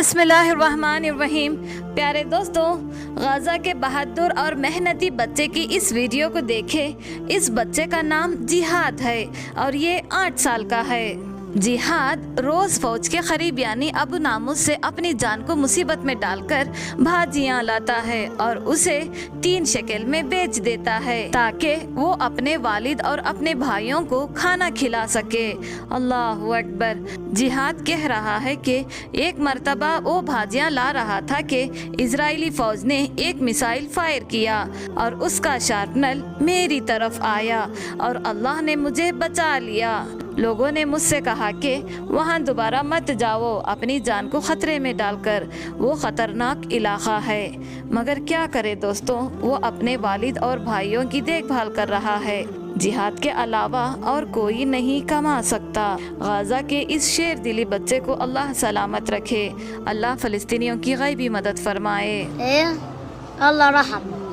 बिस्मिल्लाहिर्रहमानिर्रहीम। प्यारे दोस्तों, गाज़ा के बहादुर और मेहनती बच्चे की इस वीडियो को देखें। इस बच्चे का नाम जिहाद है और ये 8 साल का है। जिहाद रोज़ फौज के करीब यानी अबू नामुस से अपनी जान को मुसीबत में डालकर भाजियाँ लाता है और उसे 3 शेकेल में बेच देता है ताकि वो अपने वालिद और अपने भाइयों को खाना खिला सके। अल्लाहु अकबर। जिहाद कह रहा है कि एक मर्तबा वो भाजियाँ ला रहा था कि इजरायली फौज ने एक मिसाइल फायर किया और उसका शार्पनर मेरी तरफ आया और अल्लाह ने मुझे बचा लिया। लोगों ने मुझसे कहा कि वहाँ दोबारा मत जाओ, अपनी जान को खतरे में डालकर, वो ख़तरनाक इलाका है। मगर क्या करे दोस्तों, वो अपने वालिद और भाइयों की देखभाल कर रहा है। जिहाद के अलावा और कोई नहीं कमा सकता। गाज़ा के इस शेर दिली बच्चे को अल्लाह सलामत रखे। अल्लाह फ़लस्तीनियों की गैबी मदद फरमाए। अल्लाह रहम।